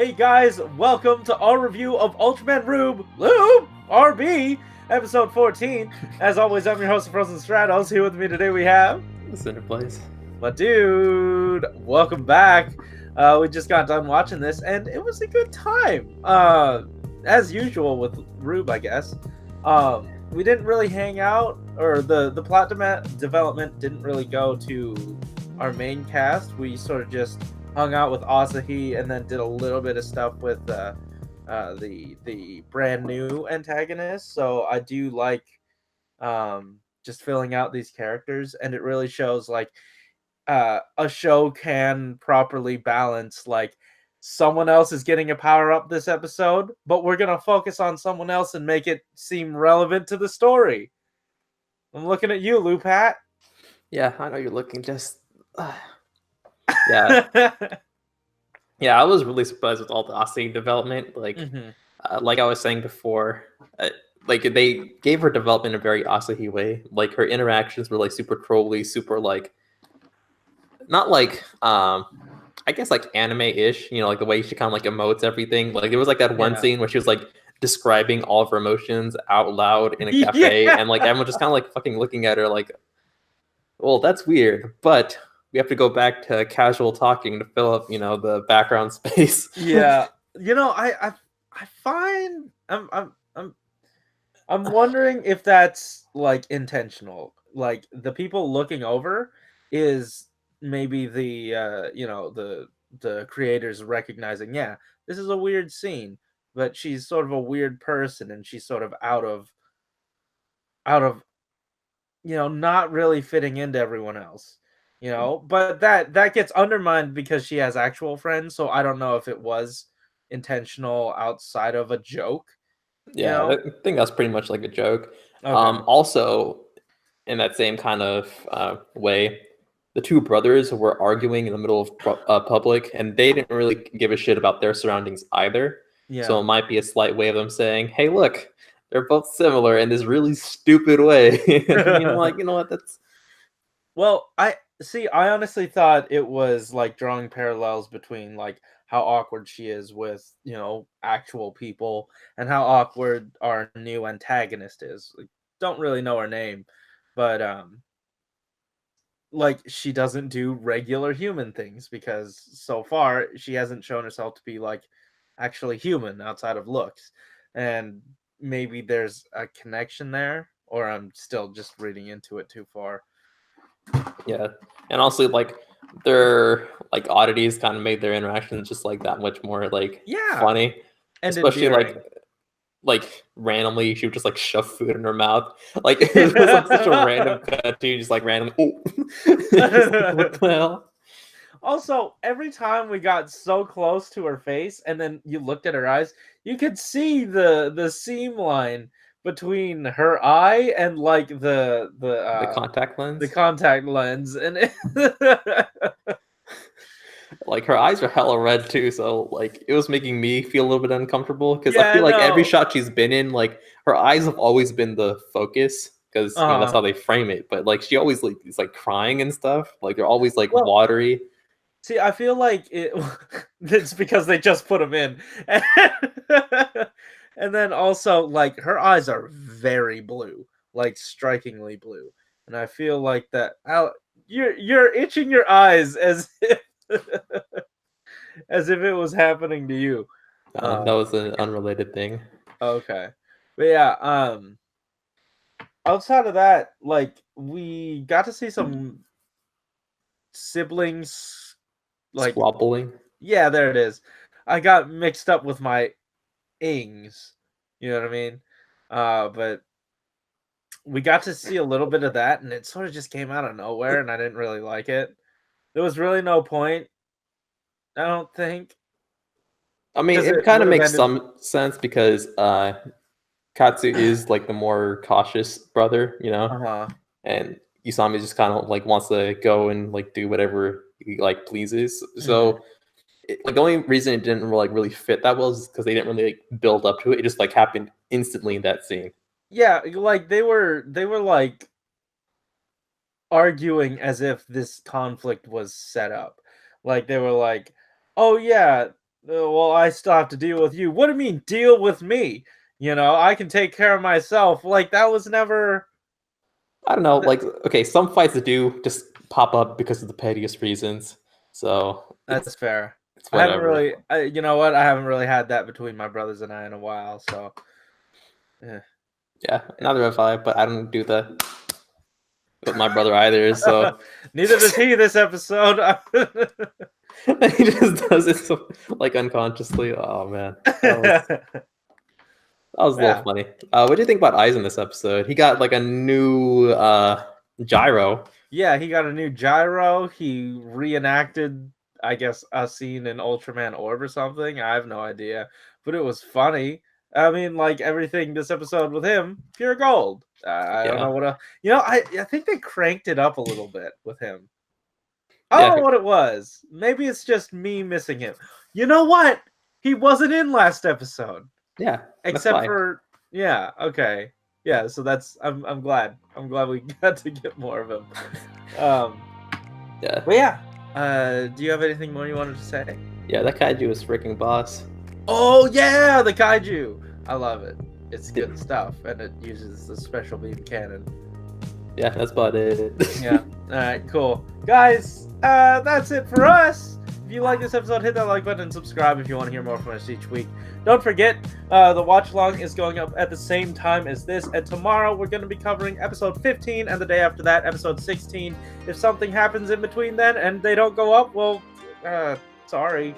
Hey guys, welcome to our review of Ultraman Lube RB, episode 14. As always, I'm your host, Frozen Stratos. Here with me today we have Cinder Blaze. my dude. Welcome back. We just got done watching this, and it was a good time. As usual with Rube, I guess. We didn't really hang out, or the plot development didn't really go to our main cast. We sort of just hung out with Asahi and then did a little bit of stuff with the brand new antagonist. So I do like just filling out these characters, and it really shows like a show can properly balance like someone else is getting a power up this episode, but we're gonna focus on someone else and make it seem relevant to the story. I'm looking at you, Lou Pat. Yeah, I know you're looking just. Yeah, yeah. I was really surprised with all the Asahi development. Like, like I was saying before, like they gave her development in a very Asahi way. Like her interactions were like super trolly, super like, not like I guess like anime-ish. You know, like the way she kind of like emotes everything. Like there was like that one scene where she was like describing all of her emotions out loud in a cafe, and like everyone just kind of like fucking looking at her like, well, that's weird, but we have to go back to casual talking to fill up, you know, the background space. Yeah, you know, I find I'm wondering if that's like intentional. Like the people looking over is maybe the you know, the creators recognizing, yeah, this is a weird scene, but she's sort of a weird person and she's sort of out of you know, not really fitting into everyone else. You know, but that gets undermined because she has actual friends, so I don't know if it was intentional outside of a joke. Yeah, I think that's pretty much like a joke. Okay. Also, in that same kind of way, the two brothers were arguing in the middle of public, and they didn't really give a shit about their surroundings either. Yeah. So it might be a slight way of them saying, "Hey, look, they're both similar in this really stupid way." Like, you know what? That's well, I honestly thought it was like drawing parallels between like how awkward she is with, you know, actual people and how awkward our new antagonist is. Like, don't really know her name, but like she doesn't do regular human things because so far she hasn't shown herself to be like actually human outside of looks. And maybe there's a connection there, or I'm still just reading into it too far. Yeah, and also like their like oddities kind of made their interactions just like that much more like funny, and especially endearing. like randomly she would just like shove food in her mouth. Like it was like such a random cut to just like randomly. Oh, like, what the hell? Also, every time we got so close to her face, and then you looked at her eyes, you could see the seam line between her eye and like the contact lens. The contact lens, and like her eyes are hella red too, so like it was making me feel a little bit uncomfortable because I feel like every shot she's been in, like her eyes have always been the focus because you know that's how they frame it. But like she always like is like crying and stuff. Like they're always like watery. See, I feel like it's because they just put them in. And then also, like, her eyes are very blue, like strikingly blue. And I feel like that you're itching your eyes as if as if it was happening to you. That was an unrelated thing. Okay. But yeah, outside of that, like we got to see some siblings like squabbling. Yeah, there it is. I got mixed up with my ings. You know what I mean? But we got to see a little bit of that, and it sort of just came out of nowhere, and I didn't really like it. There was really no point, I don't think. I mean, it kind of makes some sense because Katsu is like the more cautious brother, you know, and Usami just kind of like wants to go and like do whatever he like pleases. So like the only reason it didn't like really fit that well is because they didn't really like build up to it. It just like happened instantly in that scene. Yeah, like they were like arguing as if this conflict was set up. Like they were like, "Oh yeah, well, I still have to deal with you. What do you mean, deal with me? You know, I can take care of myself. Like, that was never... I don't know, like, okay, some fights do just pop up because of the pettiest reasons. So That's fair. it's I haven't whatever. really, you know what? I haven't really had that between my brothers and I in a while, so... Yeah, neither have I, but I don't do that with my brother either, so... Neither does he this episode. He just does it so, like, unconsciously. Oh, man. That was a little funny. What do you think about Eyes in this episode? He got, like, a new gyro. Yeah, he got a new gyro. He reenacted, I guess, a scene in Ultraman Orb or something. I have no idea. But it was funny. I mean, like, everything this episode with him, pure gold. I don't know what else. You know, I think they cranked it up a little bit with him. I don't know what it was. Maybe it's just me missing him. You know what? He wasn't in last episode. Yeah. Except for... Yeah, okay. Yeah, so that's... I'm glad. I'm glad we got to get more of him. Yeah. But yeah. Do you have anything more you wanted to say? Yeah, that kaiju is freaking boss. Oh, yeah! The kaiju! I love it. It's good stuff. And it uses the special beam cannon. Yeah, that's about it. Yeah. Alright, cool. Guys, that's it for us. If you like this episode, hit that like button and subscribe if you want to hear more from us each week. Don't forget, the watch along is going up at the same time as this, and tomorrow we're going to be covering episode 15, and the day after that, episode 16. If something happens in between then and they don't go up, well, sorry.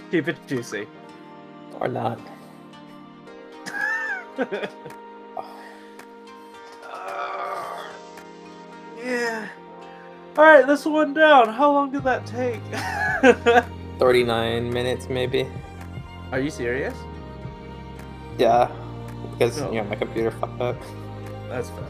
Keep it juicy. Or not. Yeah. Alright, this one down. How long did that take? 39 minutes, maybe. Are you serious? Yeah. Because, you know, my computer fucked up. That's fair.